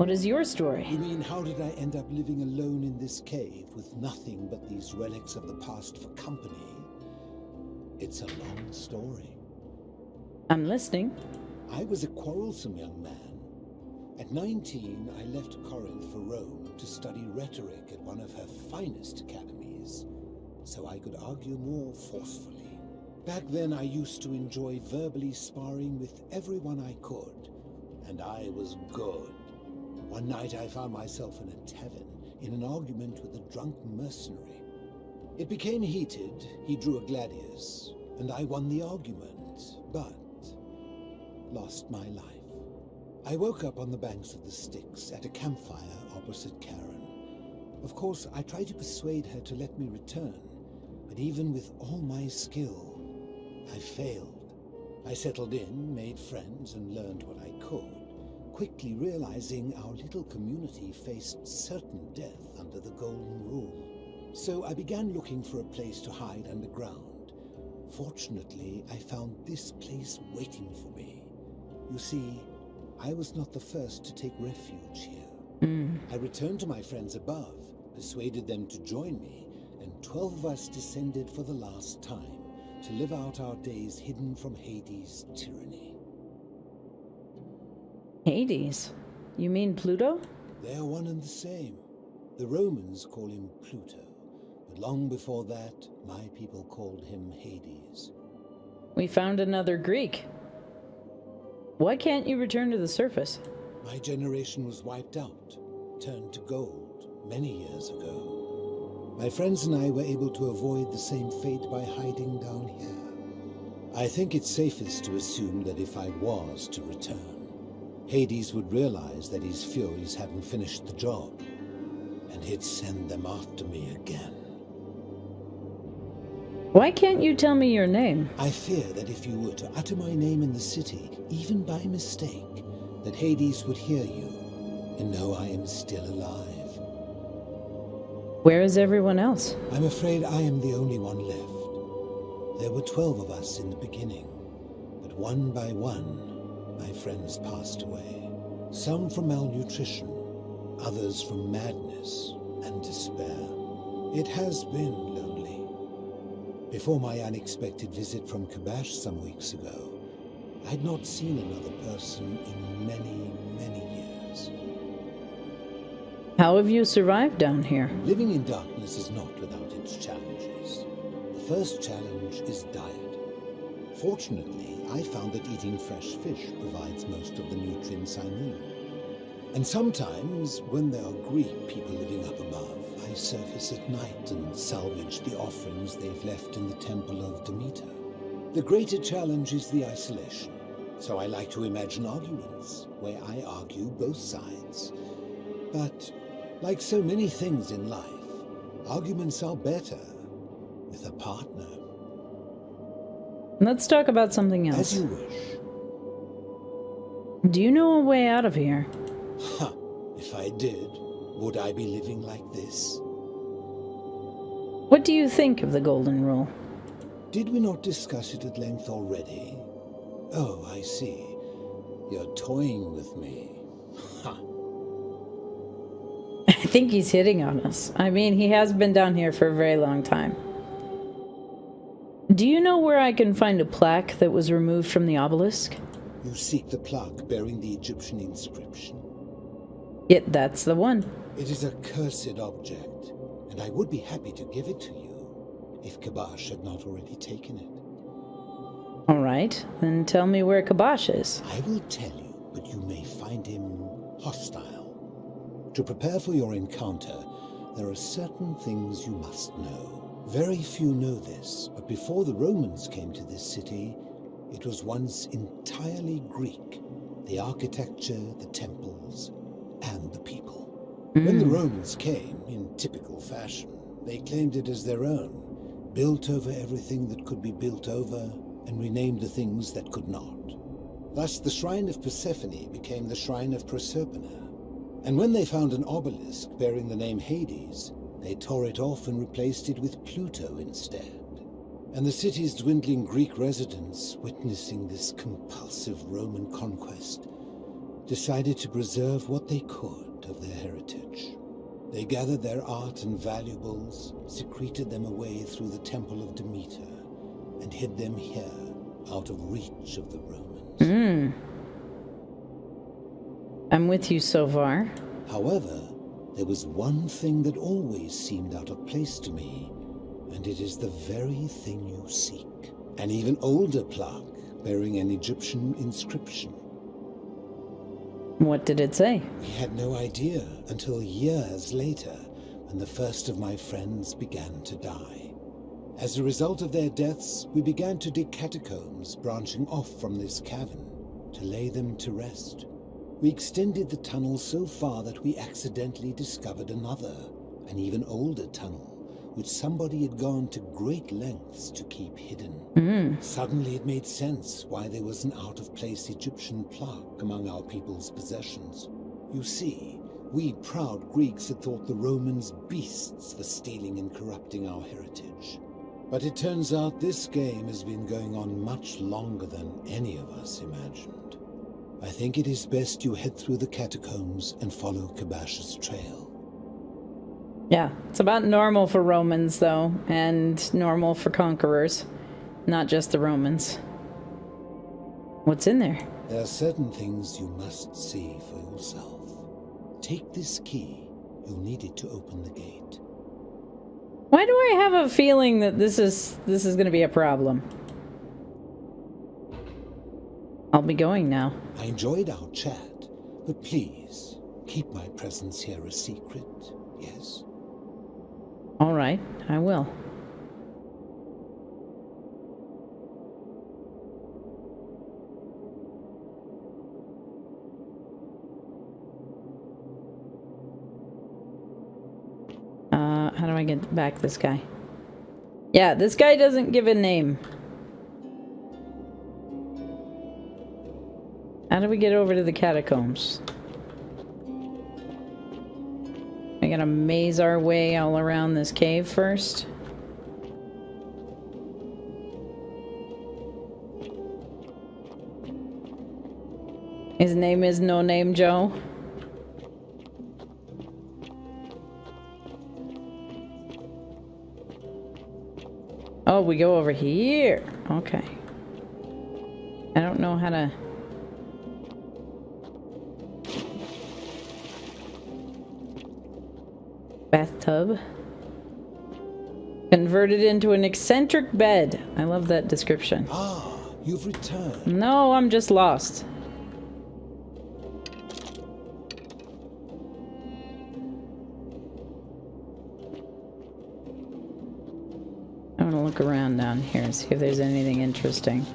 What is your story? You mean, how did I end up living alone in this cave with nothing but these relics of the past for company? It's a long story. I'm listening. I was a quarrelsome young man. At 19, I left Corinth for Rome to study rhetoric at one of her finest academies, so I could argue more forcefully. Back then, I used to enjoy verbally sparring with everyone I could, and I was good. One night, I found myself in a tavern in an argument with a drunk mercenary. It became heated. He drew a gladius, and I won the argument, but lost my life. I woke up on the banks of the Styx at a campfire opposite Karen. Of course, I tried to persuade her to let me return, but even with all my skill, I failed. I settled in, made friends, and learned what I could, quickly realizing our little community faced certain death under the Golden Rule. So I began looking for a place to hide underground. Fortunately, I found this place waiting for me. You see, I was not the first to take refuge here. I returned to my friends above, persuaded them to join me, and 12 of us descended for the last time to live out our days hidden from Hades' tyranny. Hades? You mean Pluto? They are one and the same. The Romans call him Pluto, but long before that, my people called him Hades. We found another Greek. Why can't you return to the surface? My generation was wiped out, turned to gold, many years ago. My friends and I were able to avoid the same fate by hiding down here. I think it's safest to assume that if I was to return, Hades would realize that his furies hadn't finished the job, and he'd send them after me again. Why can't you tell me your name? I fear that if you were to utter my name in the city, even by mistake, that Hades would hear you and know I am still alive. Where is everyone else? I'm afraid I am the only one left. There were 12 of us in the beginning, but one by one, my friends passed away. Some from malnutrition, others from madness and despair. It has been lonely. Before my unexpected visit from Kabash some weeks ago, I'd not seen another person in many, many years. How have you survived down here? Living in darkness is not without its challenges. The first challenge is diet. Fortunately, I found that eating fresh fish provides most of the nutrients I need. And sometimes, when there are Greek people living up above, I surface at night and salvage the offerings they've left in the temple of Demeter. The greater challenge is the isolation, so I like to imagine arguments, where I argue both sides. But, like so many things in life, arguments are better with a partner. Let's talk about something else. As you wish. Do you know a way out of here? Ha! If I did, would I be living like this? What do you think of the Golden Rule? Did we not discuss it at length already? Oh, I see. You're toying with me. Ha! I think he's hitting on us. I mean, he has been down here for a very long time. Do you know where I can find a plaque that was removed from the obelisk? You seek the plaque bearing the Egyptian inscription. Yeah, that's the one. It is a cursed object, and I would be happy to give it to you, if Kabash had not already taken it. All right, then tell me where Kabash is. I will tell you, but you may find him hostile. To prepare for your encounter, there are certain things you must know. Very few know this, but before the Romans came to this city, it was once entirely Greek. The architecture, the temples, and the people. When the Romans came, in typical fashion, they claimed it as their own, built over everything that could be built over, and renamed the things that could not. Thus, the shrine of Persephone became the shrine of Proserpina. And when they found an obelisk bearing the name Hades, they tore it off and replaced it with Pluto instead. And the city's dwindling Greek residents, witnessing this compulsive Roman conquest, decided to preserve what they could of their heritage. They gathered their art and valuables, secreted them away through the Temple of Demeter, and hid them here, out of reach of the Romans. I'm with you so far. However, there was one thing that always seemed out of place to me, and it is the very thing you seek. An even older plaque bearing an Egyptian inscription. What did it say? We had no idea until years later, when the first of my friends began to die. As a result of their deaths, we began to dig catacombs branching off from this cavern to lay them to rest. We extended the tunnel so far that we accidentally discovered another, an even older tunnel, which somebody had gone to great lengths to keep hidden. Suddenly it made sense why there was an out-of-place Egyptian plaque among our people's possessions. You see, we proud Greeks had thought the Romans beasts for stealing and corrupting our heritage. But it turns out this game has been going on much longer than any of us imagined. I think it is best you head through the catacombs and follow Kabash's trail. Yeah, it's about normal for Romans, though, and normal for conquerors, not just the Romans. What's in there? There are certain things you must see for yourself. Take this key. You'll need it to open the gate. Why do I have a feeling that this is going to be a problem? I'll be going now. I enjoyed our chat, but please, keep my presence here a secret, yes? All right, I will. How do I get back this guy? Yeah, this guy doesn't give a name. How do we get over to the catacombs? We gotta maze our way all around this cave first. His name is No Name Joe. Oh, we go over here. Okay. I don't know how to... Bathtub. Converted into an eccentric bed. I love that description. Ah, you've returned. No, I'm just lost. I want to look around down here and see if there's anything interesting.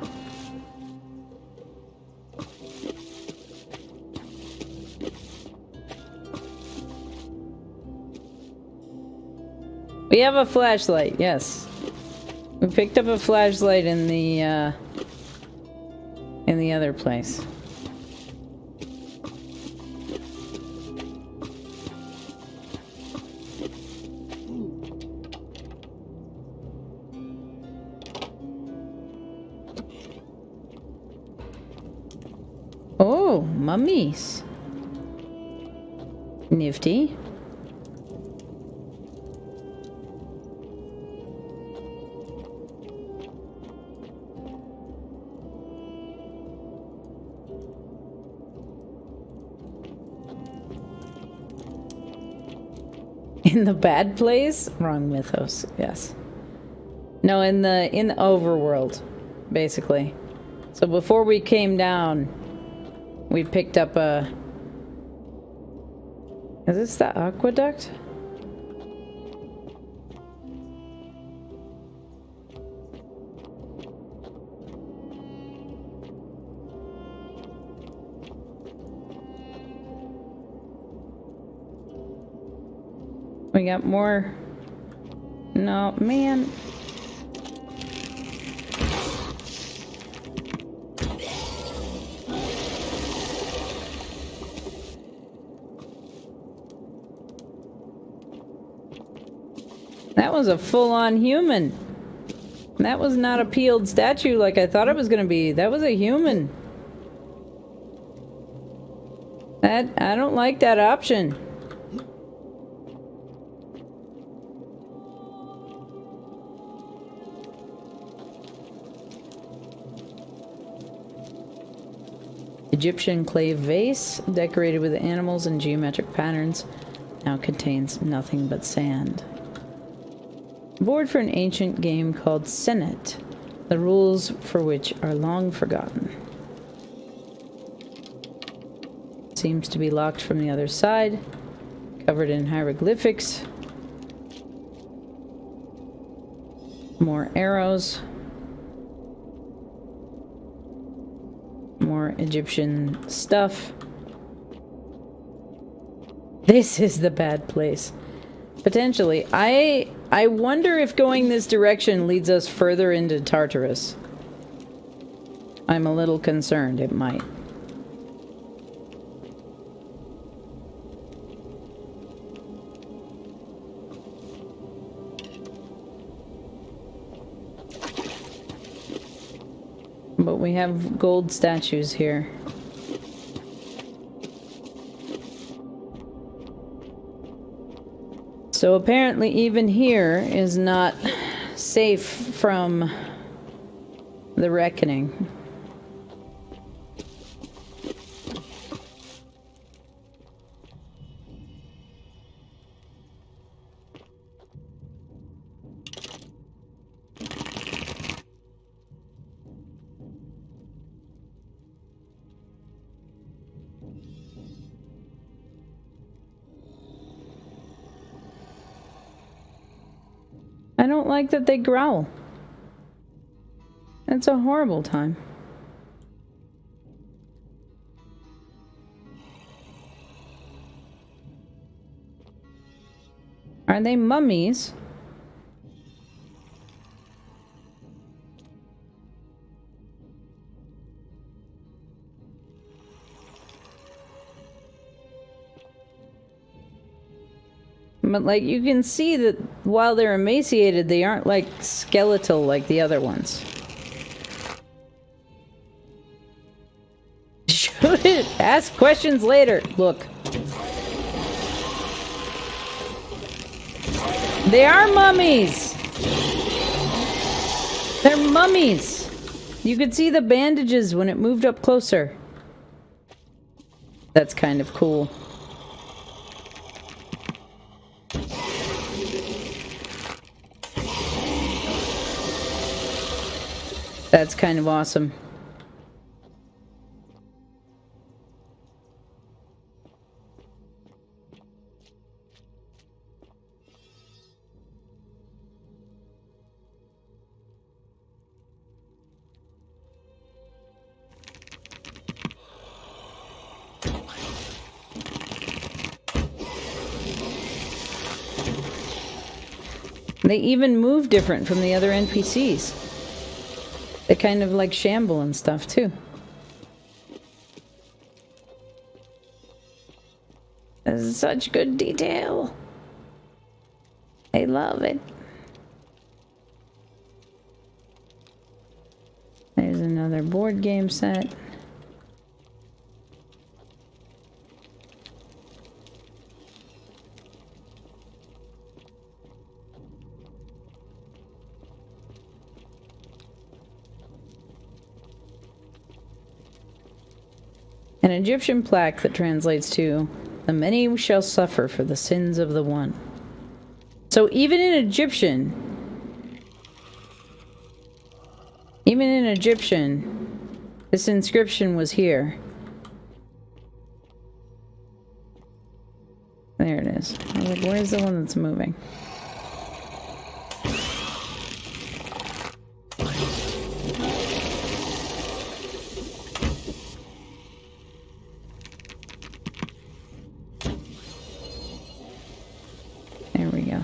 We have a flashlight, yes. We picked up a flashlight in the other place. Oh, mummies. Nifty. In the bad place? Wrong mythos, yes. No, in the overworld, basically. So before we came down, we picked up a... Is this the aqueduct? We got more... No, man. That was a full-on human. That was not a peeled statue like I thought it was going to be. That was a human. I don't like that option. Egyptian clay vase, decorated with animals and geometric patterns, now contains nothing but sand. Board for an ancient game called Senet, the rules for which are long forgotten. Seems to be locked from the other side, covered in hieroglyphics. More arrows. More Egyptian stuff. This is the bad place. Potentially. I wonder if going this direction leads us further into Tartarus. I'm a little concerned it might. But we have gold statues here. So apparently even here is not safe from the reckoning. I don't like that they growl. It's a horrible time. Are they mummies? But, like, you can see that while they're emaciated, they aren't, like, skeletal like the other ones. Shoot it! Ask questions later! Look. They are mummies! They're mummies! You could see the bandages when it moved up closer. That's kind of cool. That's kind of awesome. They even move different from the other NPCs. They kind of like shamble and stuff too. This is such good detail. I love it. There's another board game set. An Egyptian plaque that translates to, "The many shall suffer for the sins of the one." So even in Egyptian, this inscription was here. There it is. I was like, where's the one that's moving? There we go.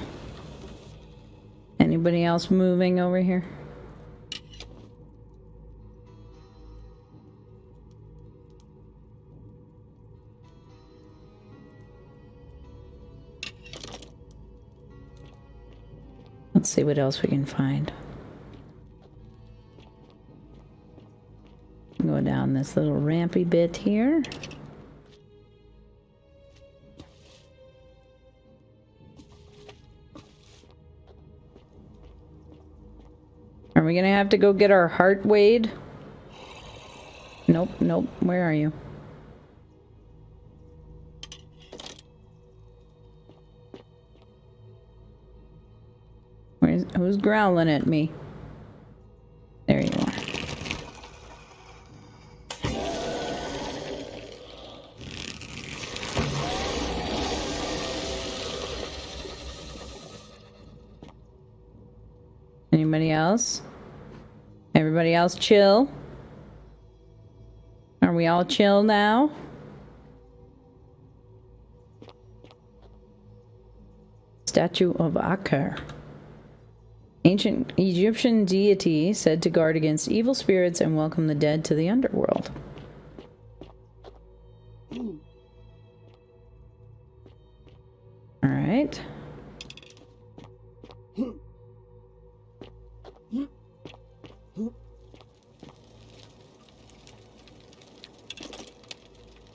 Anybody else moving over here? Let's see what else we can find. Go down this little rampy bit here. Are we gonna have to go get our heart weighed? Nope, nope. Where are you? Who's growling at me? There you are. Anybody else? Everybody else chill? Are we all chill now? Statue of Akher. Ancient Egyptian deity said to guard against evil spirits and welcome the dead to the underworld. Alright.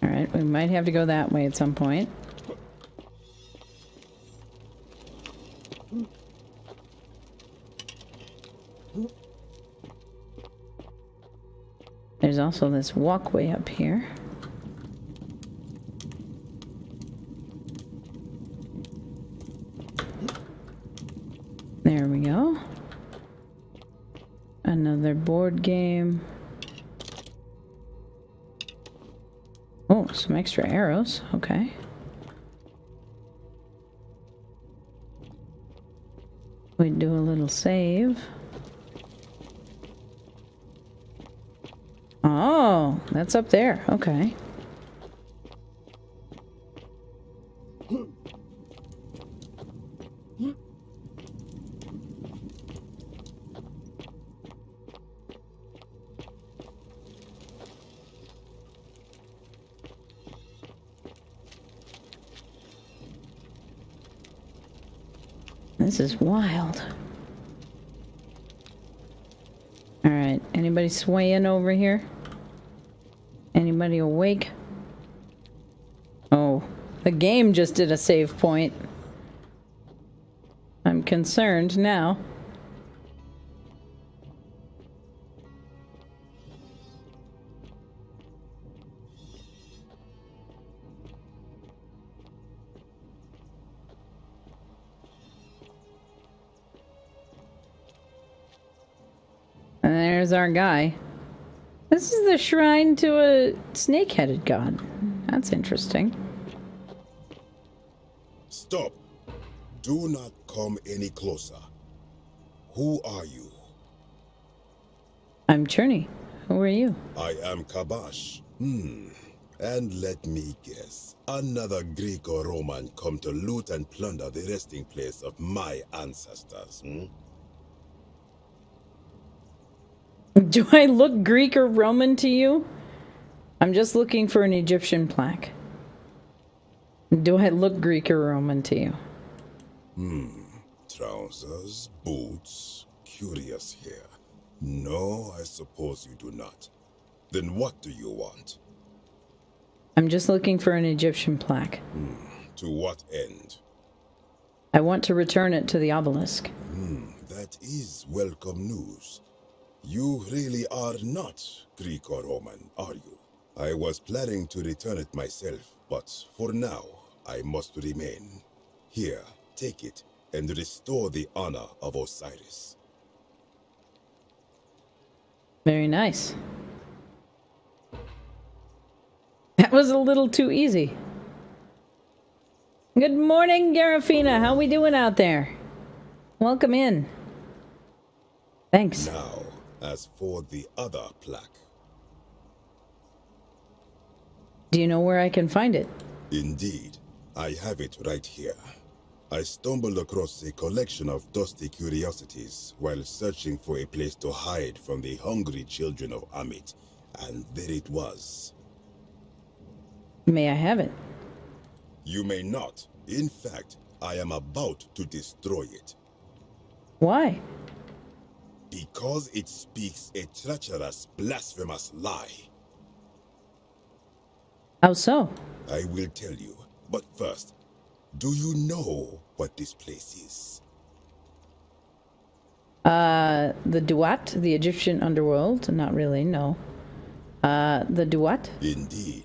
Alright, we might have to go that way at some point. There's also this walkway up here. There we go. Another board game. Oh, some extra arrows. Okay. We do a little save. Oh, that's up there. Okay. This is wild. Alright, anybody swaying over here? Anybody awake? Oh, the game just did a save point. I'm concerned now. And there's our guy. This is the shrine to a snake-headed god. That's interesting. Stop. Do not come any closer. Who are you? I'm Churney. Who are you? I am Kabash. And let me guess. Another Greek or Roman come to loot and plunder the resting place of my ancestors, Do I look Greek or Roman to you? I'm just looking for an Egyptian plaque. Do I look Greek or Roman to you? Trousers, boots, curious here. No, I suppose you do not. Then what do you want? I'm just looking for an Egyptian plaque. To what end? I want to return it to the obelisk. That is welcome news. You really are not Greek or Roman, are you? I was planning to return it myself, but for now, I must remain. Here, take it, and restore the honor of Osiris. Very nice. That was a little too easy. Good morning, Garafina. How we doing out there? Welcome in. Thanks. Now, as for the other plaque. Do you know where I can find it? Indeed, I have it right here. I stumbled across a collection of dusty curiosities while searching for a place to hide from the hungry children of Amit, and there it was. May I have it? You may not. In fact, I am about to destroy it. Why? Because it speaks a treacherous, blasphemous lie. How so? I will tell you, but first, do you know what this place is? The Duat, the Egyptian underworld. Not really, no. The Duat? Indeed.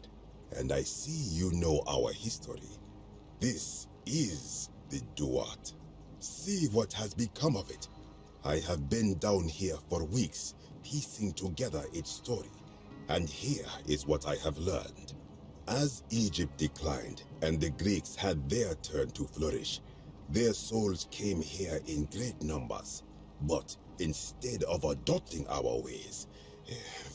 And I see you know our history. This is the Duat. See what has become of it. I have been down here for weeks, piecing together its story. And here is what I have learned. As Egypt declined and the Greeks had their turn to flourish, their souls came here in great numbers. But instead of adopting our ways,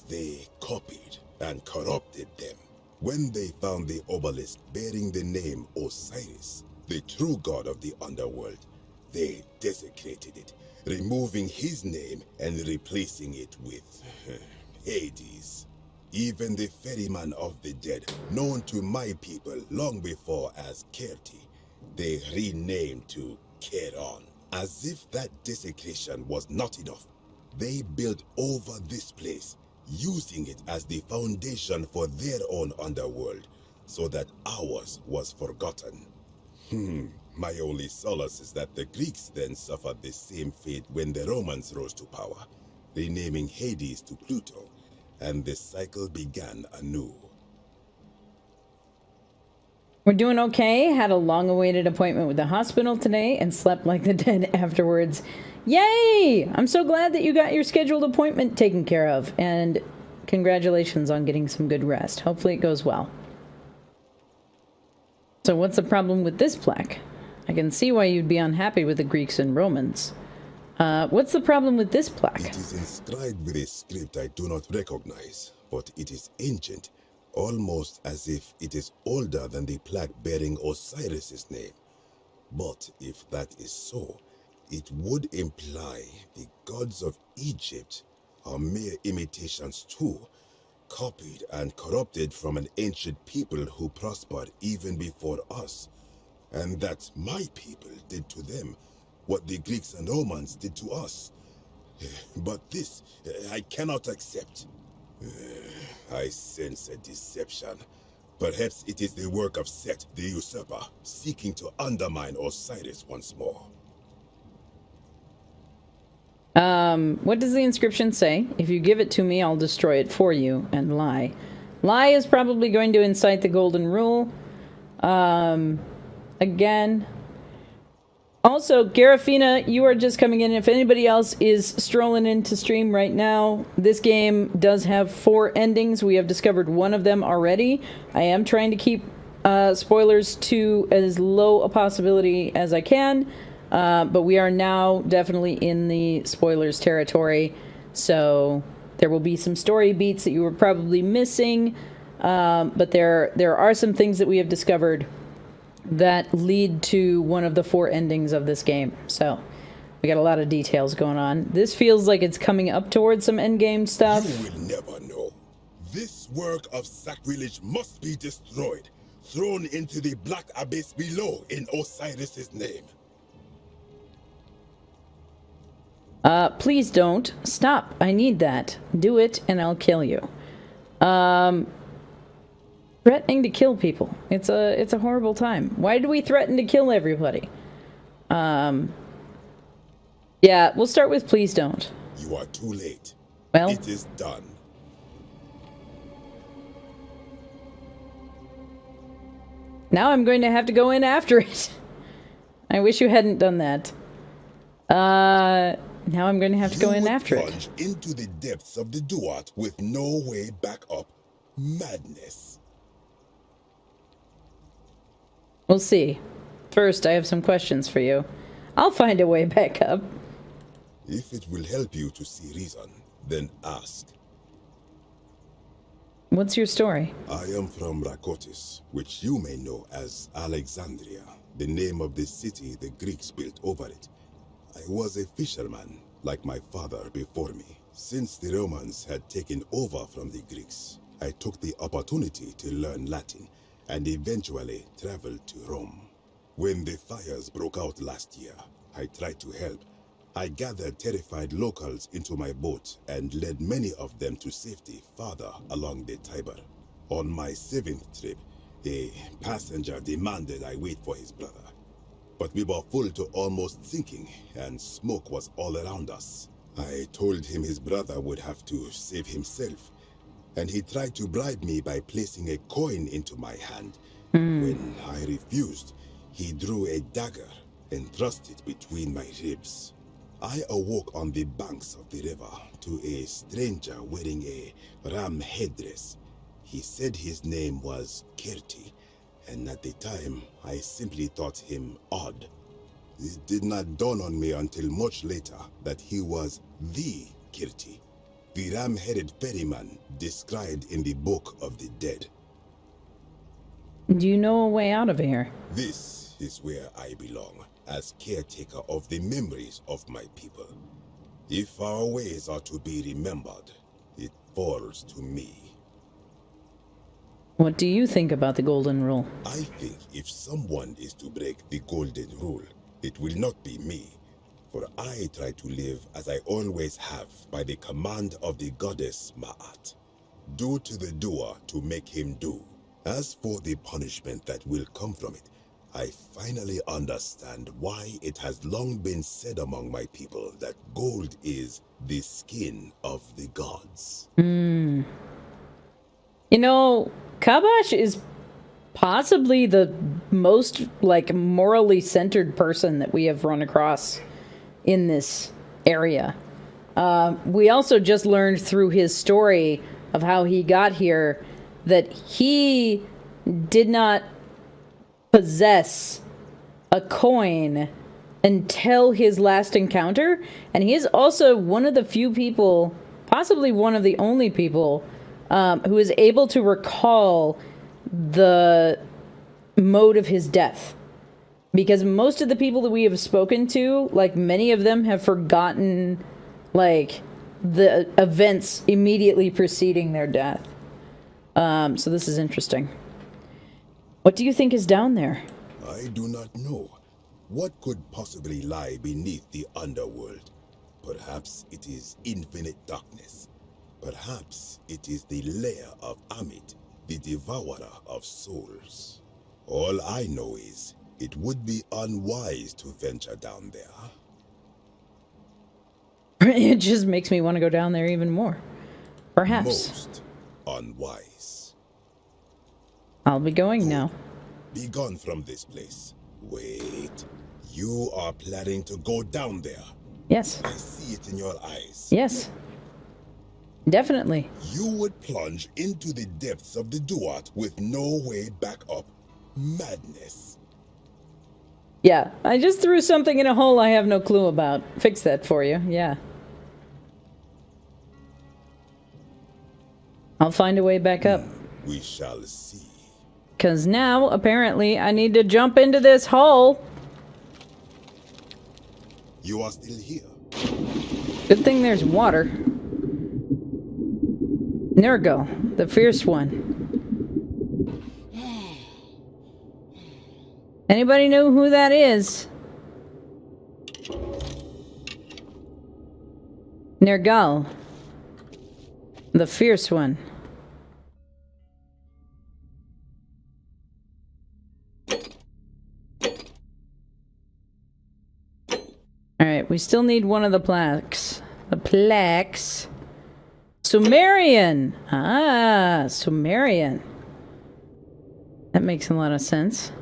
they copied and corrupted them. When they found the obelisk bearing the name Osiris, the true god of the underworld, they desecrated it, removing his name and replacing it with Hades. Even the ferryman of the dead, known to my people long before as Kerti, they renamed to Keron. As if that desecration was not enough, they built over this place, using it as the foundation for their own underworld, so that ours was forgotten. My only solace is that the Greeks then suffered the same fate when the Romans rose to power, renaming Hades to Pluto, and the cycle began anew. We're doing okay. Had a long-awaited appointment with the hospital today and slept like the dead afterwards. Yay! I'm so glad that you got your scheduled appointment taken care of, and congratulations on getting some good rest. Hopefully it goes well. So what's the problem with this plaque? I can see why you'd be unhappy with the Greeks and Romans. What's the problem with this plaque? It is inscribed with a script I do not recognize, but it is ancient, almost as if it is older than the plaque bearing Osiris's name. But if that is so, it would imply the gods of Egypt are mere imitations too, copied and corrupted from an ancient people who prospered even before us, and that my people did to them what the Greeks and Romans did to us. But this I cannot accept. I sense a deception. Perhaps it is the work of Set, the usurper, seeking to undermine Osiris once more. What does the inscription say? If you give it to me, I'll destroy it for you. And lie. Lie is probably going to incite the golden rule. Again. Also, Garafina, you are just coming in. If anybody else is strolling into stream right now, this game does have 4 endings. We have discovered one of them already. I am trying to keep spoilers to as low a possibility as I can. But we are now definitely in the spoilers territory, so there will be some story beats that you were probably missing, but there are some things that we have discovered that lead to one of the 4 endings of this game. So we got a lot of details going on. This feels like it's coming up towards some endgame stuff. You will never know. This work of sacrilege must be destroyed, thrown into the black abyss below in Osiris's name. Please don't. Stop. I need that. Do it and I'll kill you. Threatening to kill people. It's a horrible time. Why do we threaten to kill everybody? Yeah, we'll start with please don't. You are too late. Well, it is done. Now I'm going to have to go in after it. I wish you hadn't done that. Now I'm going to have to go in after it. Plunge into the depths of the Duat with no way back up. Madness. We'll see. First, I have some questions for you. I'll find a way back up. If it will help you to see reason, then ask. What's your story? I am from Rakotis, which you may know as Alexandria, the name of the city the Greeks built over it. I was a fisherman, like my father before me. Since the Romans had taken over from the Greeks, I took the opportunity to learn Latin and eventually traveled to Rome. When the fires broke out last year, I tried to help. I gathered terrified locals into my boat and led many of them to safety farther along the Tiber. On my 7th trip, a passenger demanded I wait for his brother. but we were full to almost sinking, and smoke was all around us. I told him his brother would have to save himself, and he tried to bribe me by placing a coin into my hand. When I refused, he drew a dagger and thrust it between my ribs. I awoke on the banks of the river to a stranger wearing a ram headdress. He said his name was Kirti, and at the time, I simply thought him odd. It did not dawn on me until much later that he was the Kirti, the ram-headed ferryman described in the Book of the Dead. Do you know a way out of here? This is where I belong, as caretaker of the memories of my people. If our ways are to be remembered, it falls to me. What do you think about the Golden Rule? I think if someone is to break the Golden Rule, it will not be me, for I try to live as I always have by the command of the goddess Ma'at. Do to the doer to make him do. As for the punishment that will come from it, I finally understand why it has long been said among my people that gold is the skin of the gods. You know, Kabash is possibly the most, like, morally centered person that we have run across in this area. We also just learned through his story of how he got here that he did not possess a coin until his last encounter, and he is also one of the few people, possibly one of the only people, who is able to recall the mode of his death. Because most of the people that we have spoken to, like, many of them have forgotten, like, the events immediately preceding their death. So this is interesting. What do you think is down there? I do not know. What could possibly lie beneath the underworld? Perhaps it is infinite darkness. Perhaps it is the lair of Amit, the devourer of souls. All I know is it would be unwise to venture down there. It just makes me want to go down there even more. Perhaps. Most unwise. I'll be going now. Be gone from this place. Wait. You are planning to go down there. Yes. I see it in your eyes. Yes. Definitely. You would plunge into the depths of the Duat with no way back up. Madness. Yeah, I just threw something in a hole I have no clue about. Fix that for you, yeah. I'll find a way back up. We shall see. Because now, apparently, I need to jump into this hole. You are still here. Good thing there's water. Nergal, the fierce one. Anybody know who that is? Nergal, the fierce one. Alright, we still need one of the plaques. The plaques. Sumerian! Ah, Sumerian. That makes a lot of sense.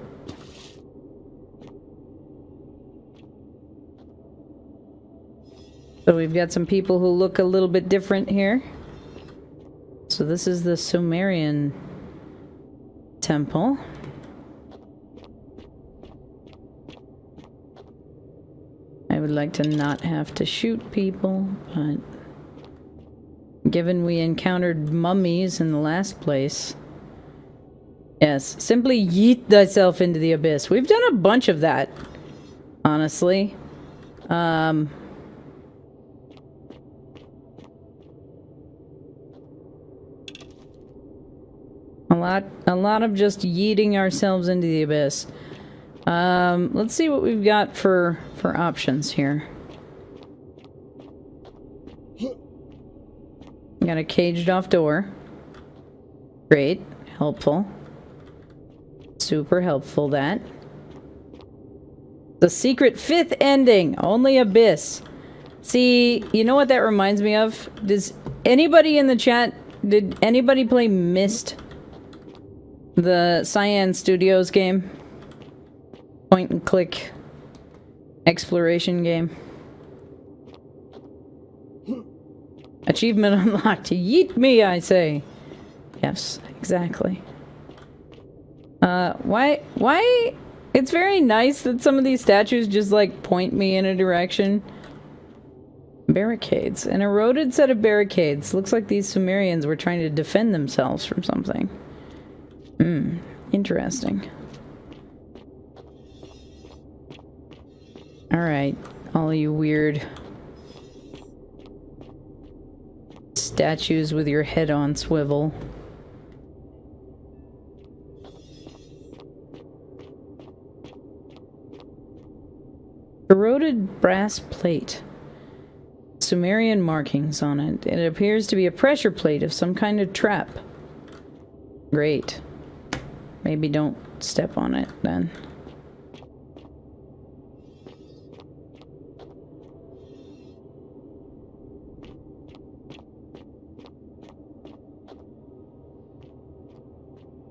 So we've got some people who look a little bit different here. So this is the Sumerian temple. I would like to not have to shoot people, but given we encountered mummies in the last place. Yes, simply yeet thyself into the abyss. We've done a bunch of that, honestly. A lot of just yeeting ourselves into the abyss. Let's see what we've got for options here. Got a caged off door. Great. Helpful. Super helpful, that. The secret 5th ending. Only Abyss. See, you know what that reminds me of? Does anybody in the chat, did anybody play Myst? The Cyan Studios game? Point and click exploration game. Achievement unlocked. Yeet me, I say. Yes, exactly. Why? It's very nice that some of these statues just, like, point me in a direction. Barricades. An eroded set of barricades. Looks like these Sumerians were trying to defend themselves from something. Interesting. Alright, all you weird statues with your head on swivel. Eroded brass plate. Sumerian markings on it. It appears to be a pressure plate of some kind of trap. Great. Maybe don't step on it then.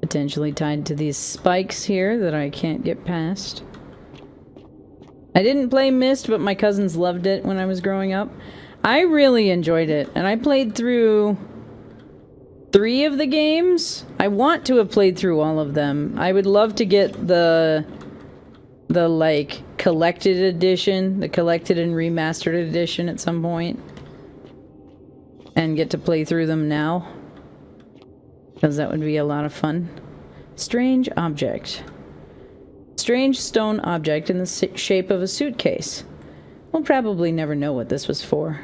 Potentially tied to these spikes here that I can't get past. I didn't play Myst, but my cousins loved it when I was growing up. I really enjoyed it, and I played through 3 of the games. I want to have played through all of them. I would love to get the like collected edition, the collected and remastered edition at some point, and get to play through them now, because that would be a lot of fun. Strange object. Strange stone object in the shape of a suitcase. We'll probably never know what this was for.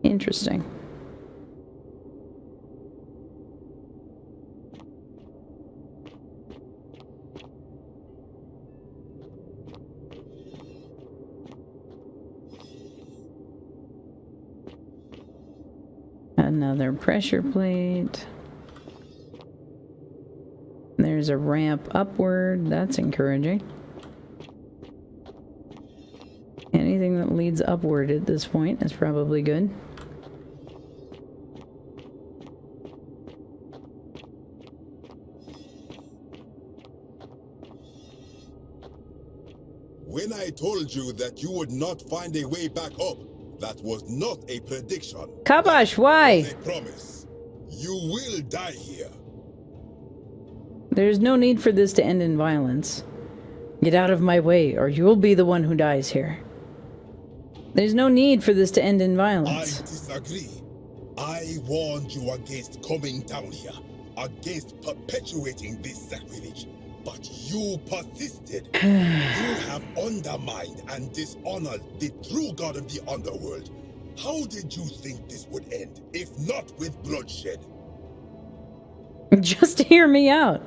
Interesting. Another pressure plate. There's a ramp upward. That's encouraging. Anything that leads upward at this point is probably good. When I told you that you would not find a way back up, that was not a prediction. Kabash, why? It was a promise. You will die here. There's no need for this to end in violence. Get out of my way, or you'll be the one who dies here. There's no need for this to end in violence. I disagree. I warned you against coming down here, against perpetuating this sacrilege, but you persisted. You have undermined and dishonored the true god of the underworld. How did you think this would end, if not with bloodshed? Just hear me out.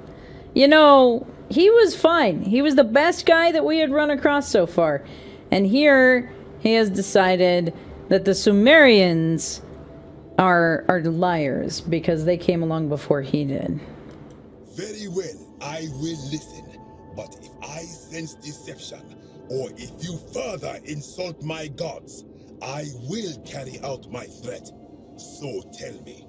You know, he was fine. He was the best guy that we had run across so far. And here, he has decided that the Sumerians are liars because they came along before he did. Very well, I will listen. But if I sense deception, or if you further insult my gods, I will carry out my threat. So tell me,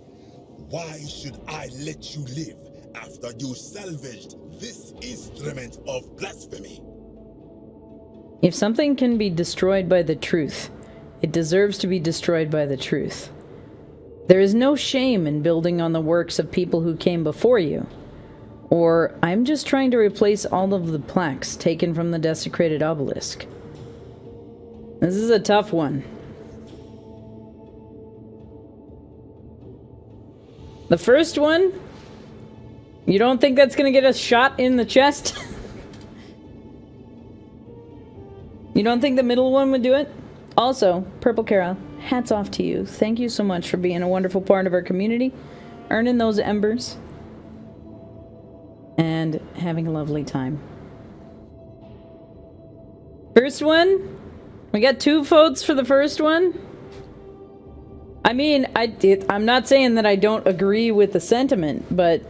why should I let you live after you salvaged this instrument of blasphemy? If something can be destroyed by the truth, it deserves to be destroyed by the truth. There is no shame in building on the works of people who came before you. Or, I'm just trying to replace all of the plaques taken from the desecrated obelisk. This is a tough one. The first one? You don't think that's gonna get us shot in the chest? You don't think the middle one would do it? Also, Purple Carol, hats off to you. Thank you so much for being a wonderful part of our community, earning those embers, and having a lovely time. First one? We got 2 votes for the first one? I mean, I'm not saying that I don't agree with the sentiment, but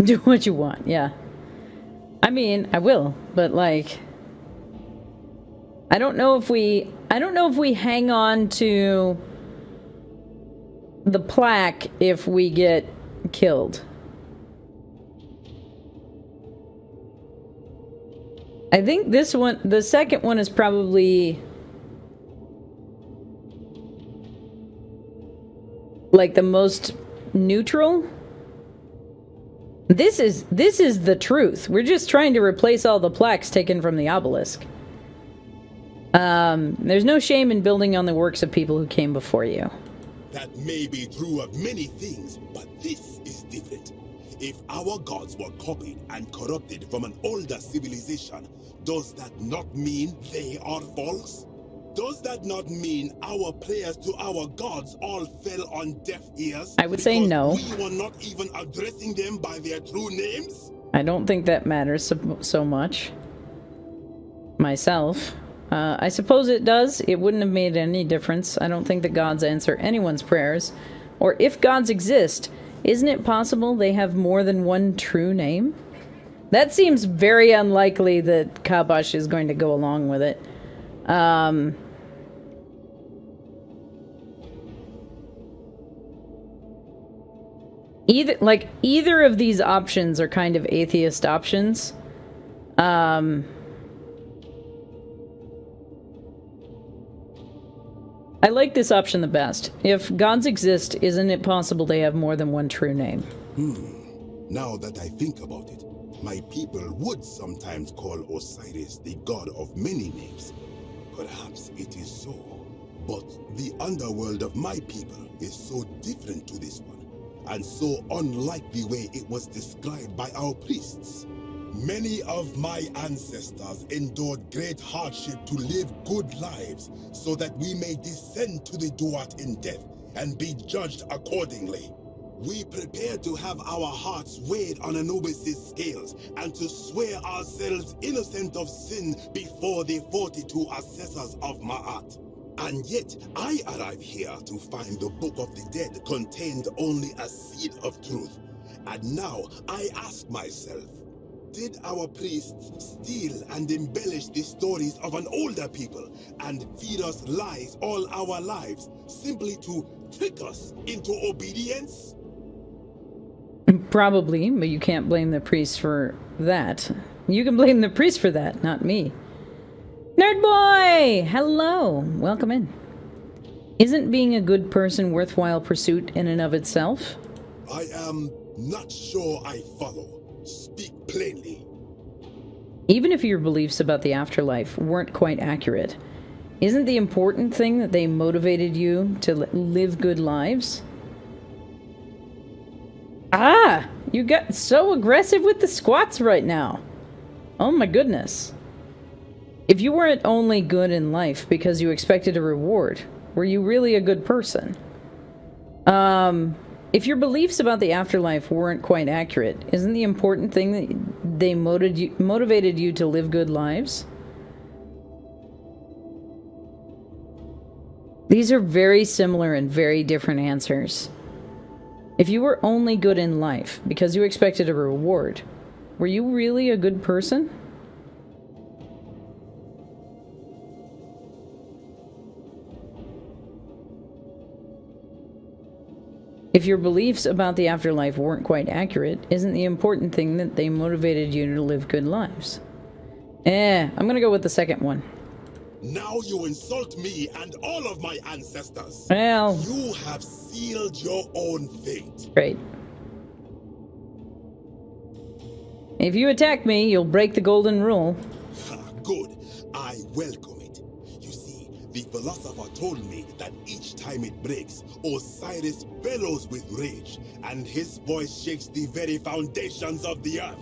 Do what you want, yeah. I mean, I will, but like, I don't know if we hang on to the plaque if we get killed. I think this one, the second one, is probably like the most neutral. This is the truth. We're just trying to replace all the plaques taken from the obelisk. There's no shame in building on the works of people who came before you. That may be true of many things, but this is different. If our gods were copied and corrupted from an older civilization, does that not mean they are false? Does that not mean our prayers to our gods all fell on deaf ears? I would say no. We were not even addressing them by their true names? I don't think that matters so much. Myself. I suppose it does. It wouldn't have made any difference. I don't think the gods answer anyone's prayers. Or if gods exist, isn't it possible they have more than one true name? That seems very unlikely that Kabash is going to go along with it. Either of these options are kind of atheist options. I like this option the best. If gods exist, isn't it possible they have more than one true name? Now that I think about it, my people would sometimes call Osiris the god of many names. Perhaps it is so. But the underworld of my people is so different to this one, and so unlike the way it was described by our priests. Many of my ancestors endured great hardship to live good lives so that we may descend to the Duat in death and be judged accordingly. We prepare to have our hearts weighed on Anubis' scales and to swear ourselves innocent of sin before the 42 assessors of Ma'at. And yet, I arrive here to find the Book of the Dead contained only a seed of truth. And now I ask myself, did our priests steal and embellish the stories of an older people and feed us lies all our lives simply to trick us into obedience? Probably, but you can't blame the priests for that. You can blame the priest for that, not me. Nerd boy! Hello! Welcome in. Isn't being a good person worthwhile pursuit in and of itself? I am not sure I follow. Speak plainly. Even if your beliefs about the afterlife weren't quite accurate, isn't the important thing that they motivated you to live good lives? Ah! You got so aggressive with the squats right now. Oh my goodness. If you weren't only good in life because you expected a reward, were you really a good person? If your beliefs about the afterlife weren't quite accurate, isn't the important thing that they motivated you to live good lives? These are very similar and very different answers. If you were only good in life because you expected a reward, were you really a good person? If your beliefs about the afterlife weren't quite accurate, isn't the important thing that they motivated you to live good lives? I'm gonna go with the second one. Now you insult me and all of my ancestors. Well... You have sealed your own fate. Great. If you attack me, you'll break the golden rule. Good. I welcome it. You see, the philosopher told me that each time it breaks, Osiris bellows with rage, and his voice shakes the very foundations of the earth.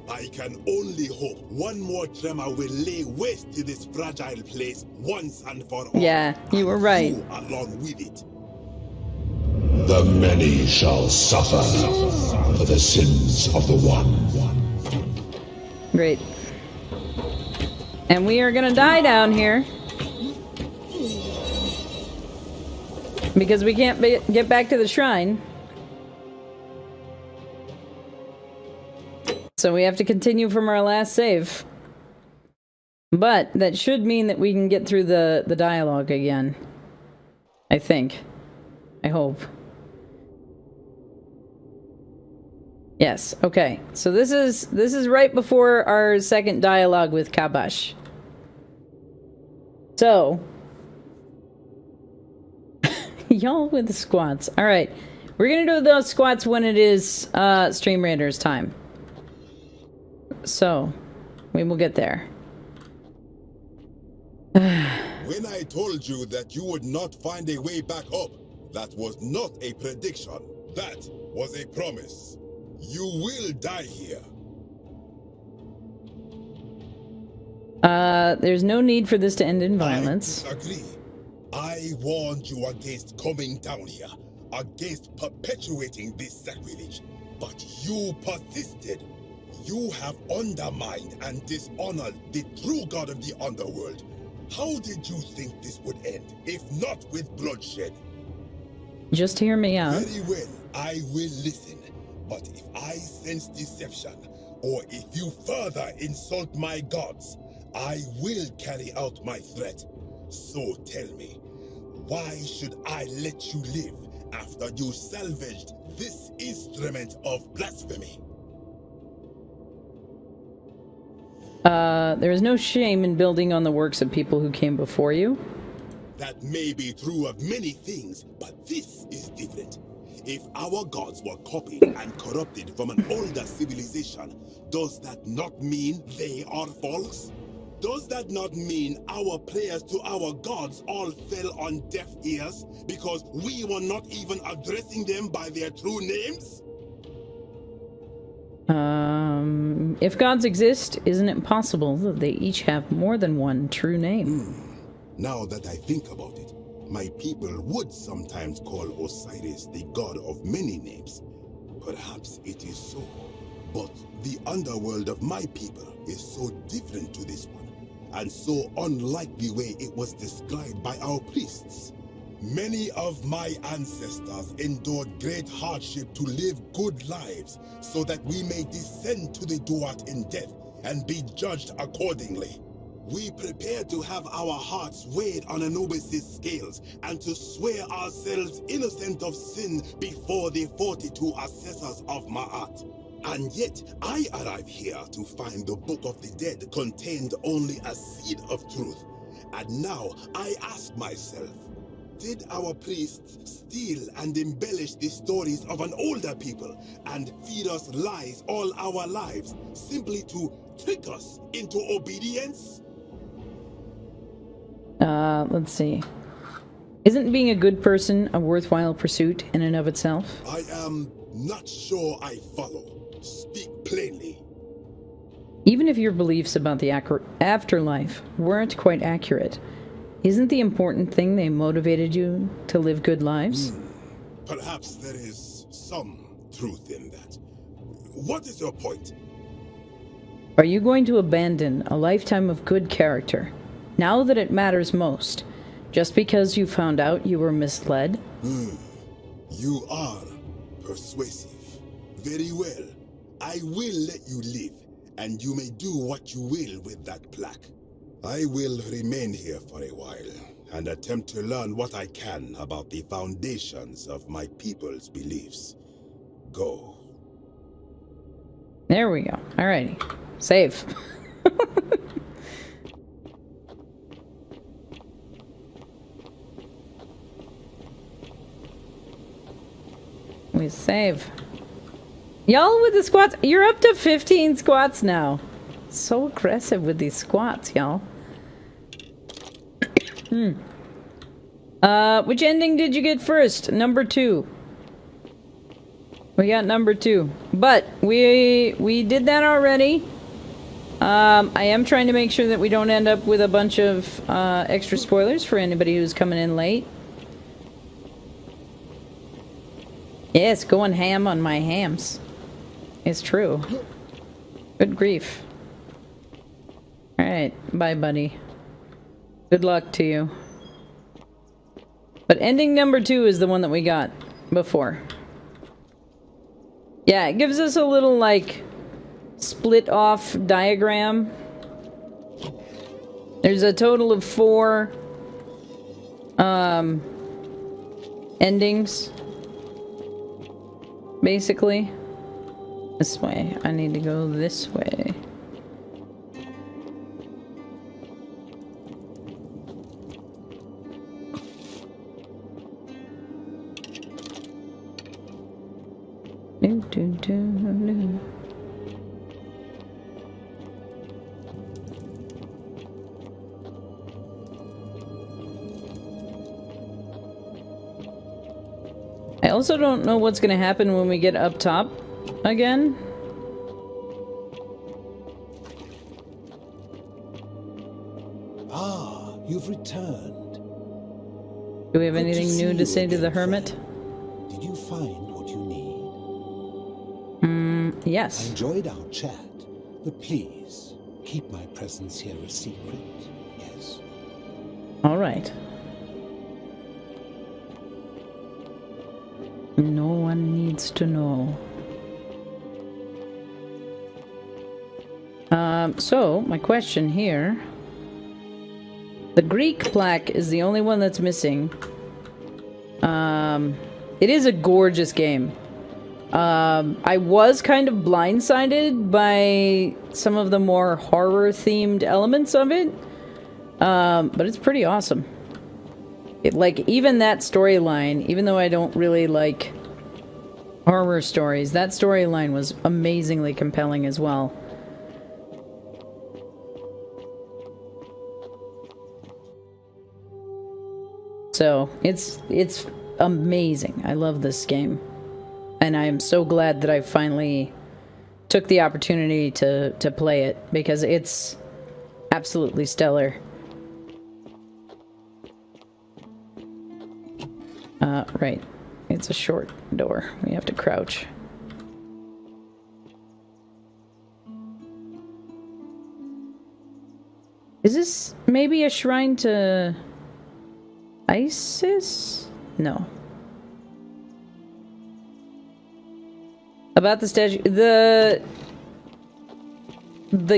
I can only hope one more tremor will lay waste to this fragile place once and for all. Yeah, you were right. You along with it. The many shall suffer for the sins of the one. Great. And we are gonna die down here. Because we can't get back to the shrine. So we have to continue from our last save. But that should mean that we can get through the dialogue again. I think. I hope. Yes, okay. So this is right before our second dialogue with Kabash. So y'all with the squats. Alright. We're gonna do those squats when it is Stream Raiders time. So we will get there. When I told you that you would not find a way back up, that was not a prediction. That was a promise. You will die here. There's no need for this to end in violence. I disagree. I warned you against coming down here, against perpetuating this sacrilege, but you persisted. You have undermined and dishonored the true god of the underworld. How did you think this would end, if not with bloodshed? Just hear me out. Very well, I will listen. But if I sense deception, or if you further insult my gods, I will carry out my threat. So tell me, why should I let you live after you salvaged this instrument of blasphemy? There is no shame in building on the works of people who came before you. That may be true of many things, but this is different. If our gods were copied and corrupted from an older civilization, does that not mean they are false? Does that not mean our prayers to our gods all fell on deaf ears because we were not even addressing them by their true names? If gods exist, isn't it possible that they each have more than one true name? Now that I think about it, my people would sometimes call Osiris the god of many names. Perhaps it is so. But the underworld of my people is so different to this one, and so unlike the way it was described by our priests. Many of my ancestors endured great hardship to live good lives so that we may descend to the Duat in death and be judged accordingly. We prepare to have our hearts weighed on Anubis' scales and to swear ourselves innocent of sin before the 42 assessors of Ma'at. And yet, I arrive here to find the Book of the Dead contained only a seed of truth. And now I ask myself, did our priests steal and embellish the stories of an older people and feed us lies all our lives simply to trick us into obedience? Let's see. Isn't being a good person a worthwhile pursuit in and of itself? I am not sure I follow. Speak plainly. Even if your beliefs about the afterlife weren't quite accurate, isn't the important thing they motivated you to live good lives? Perhaps there is some truth in that. What is your point? Are you going to abandon a lifetime of good character, now that it matters most, just because you found out you were misled? You are persuasive. Very well. I will let you live, and you may do what you will with that plaque. I will remain here for a while, and attempt to learn what I can about the foundations of my people's beliefs. Go. There we go. Alrighty. Save. We save. Y'all with the squats, you're up to 15 squats now. So aggressive with these squats, y'all. Which ending did you get first? Number 2. We got number 2. But we did that already. I am trying to make sure that we don't end up with a bunch of extra spoilers for anybody who's coming in late. Yes, going ham on my hams. It's true. Good grief. Alright, bye buddy. Good luck to you. But ending number 2 is the one that we got before. Yeah, it gives us a little, like, split off diagram. There's a total of 4 endings, basically. This way. I need to go this way. I also don't know what's gonna happen when we get up top again. Ah, you've returned. Do we have Good to anything see new you to say to the again, hermit? friend. Did you find what you need? I Yes. enjoyed our chat, but please, keep my presence here a secret, yes? All right. No one needs to know. So, my question here. The Greek plaque is the only one that's missing. It is a gorgeous game. I was kind of blindsided by some of the more horror-themed elements of it. But it's pretty awesome. Like, even that storyline, even though I don't really like horror stories, that storyline was amazingly compelling as well. So, it's amazing. I love this game. And I am so glad that I finally took the opportunity to play it, because it's absolutely stellar. Right. It's a short door. We have to crouch. Is this maybe a shrine to Isis? No. About the statue, the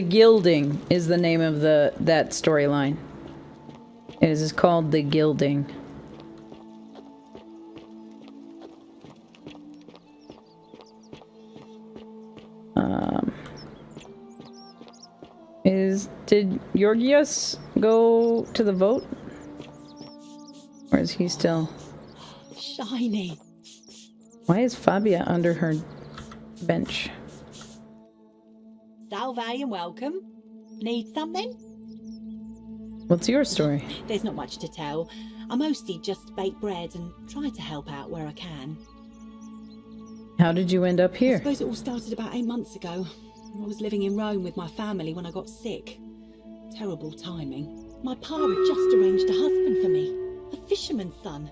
Gilding is the name of that storyline. It is called The Gilding. Did Georgios go to the vote? Or is he still? Shiny. Why is Fabia under her bench? Salve and welcome. Need something? What's your story? There's not much to tell. I mostly just bake bread and try to help out where I can. How did you end up I here? suppose it all started about 8 months ago. I was living in Rome with my family when I got sick. Terrible timing. My pa had just arranged a husband for me. A fisherman's son.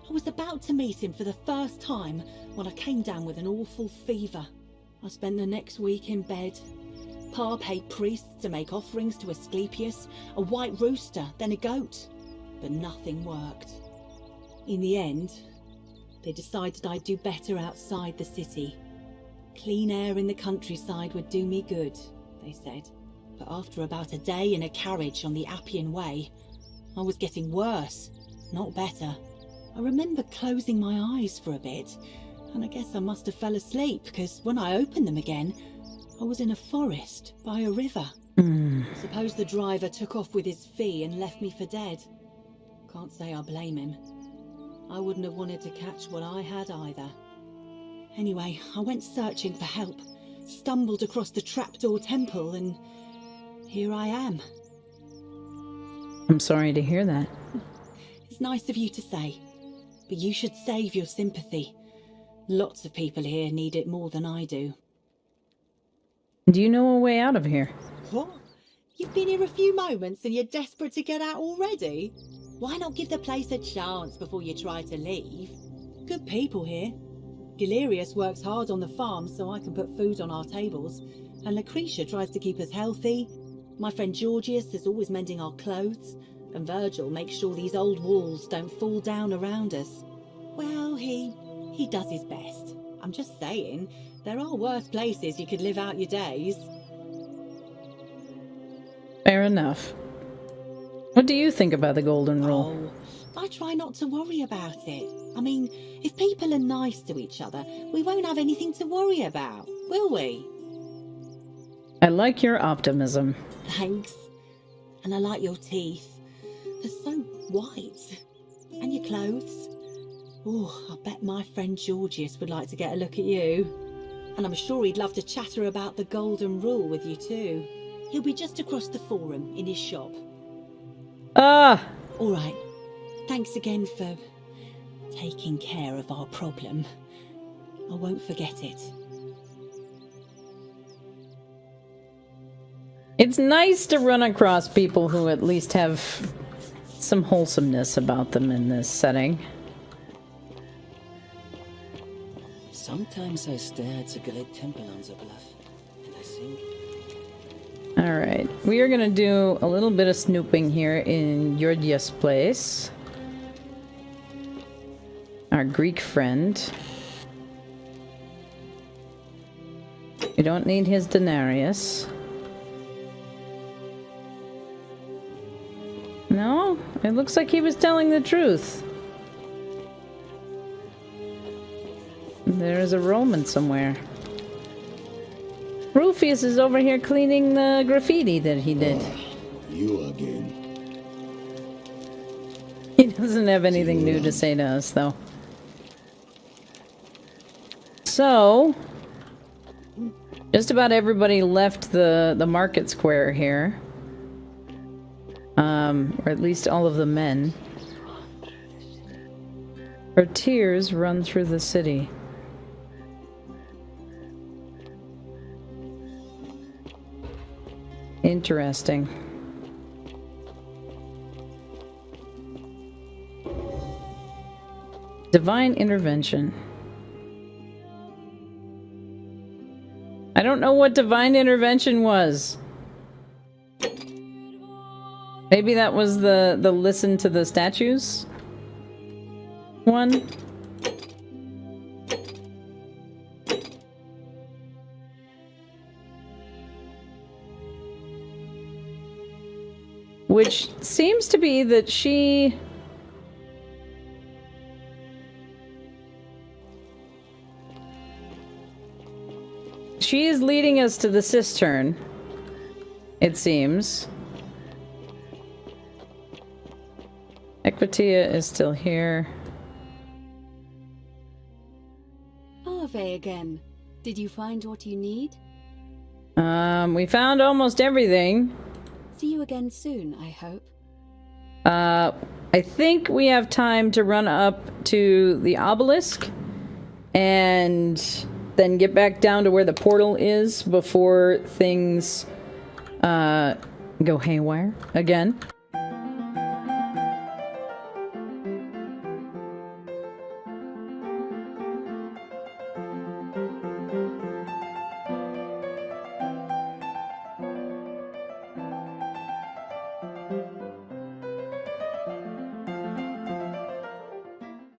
I was about to meet him for the first time when I came down with an awful fever. I spent the next week in bed. Pa paid priests to make offerings to Asclepius, a white rooster, then a goat. But nothing worked. In the end, they decided I'd do better outside the city. Clean air in the countryside would do me good, they said. But after about a day in a carriage on the Appian Way, I was getting worse, not better. I remember closing my eyes for a bit, and I guess I must have fell asleep, because when I opened them again, I was in a forest by a river. Suppose the driver took off with his fee and left me for dead. Can't say I blame him. I wouldn't have wanted to catch what I had either. Anyway, I went searching for help, stumbled across the trapdoor temple, and here I am. I'm sorry to hear that. It's nice of you to say, but you should save your sympathy. Lots of people here need it more than I do. Do you know a way out of here? What? You've been here a few moments and you're desperate to get out already? Why not give the place a chance before you try to leave? Good people here. Galerius works hard on the farm so I can put food on our tables, and Lucretia tries to keep us healthy. My friend Georgius is always mending our clothes, and Virgil makes sure these old walls don't fall down around us. Well, he does his best. I'm just saying, There are worse places you could live out your days. Fair enough. What do you think about the Golden Rule? Oh, I try not to worry about it. I mean, if people are nice to each other, we won't have anything to worry about, will we? I like your optimism. Thanks. And I like your teeth. They're so white. And your clothes. Oh, I bet my friend Georgius would like to get a look at you. And I'm sure he'd love to chatter about the Golden Rule with you too. He'll be just across the forum in his shop. Ah! All right. Thanks again for taking care of our problem. I won't forget it. It's nice to run across people who at least have some wholesomeness about them in this setting. Sometimes I stare at the great temple on the bluff, and I think... Alright, we are gonna do a little bit of snooping here in Georgius' place. Our Greek friend. We don't need his denarius. No, it looks like he was telling the truth. There's a Roman somewhere. Rufius is over here cleaning the graffiti that he did. You again. He doesn't have anything new to say to us, though. So, just about everybody left the market square here. Or at least all of the men. Her tears run through the city. Interesting. Divine intervention. I don't know what divine intervention was. Maybe that was the listen to the statues one. Which seems to be that she is leading us to the cistern, it seems. Equitia is still here. Ave again. Did you find what you need? We found almost everything. See you again soon, I hope. I think we have time to run up to the obelisk and then get back down to where the portal is before things go haywire again.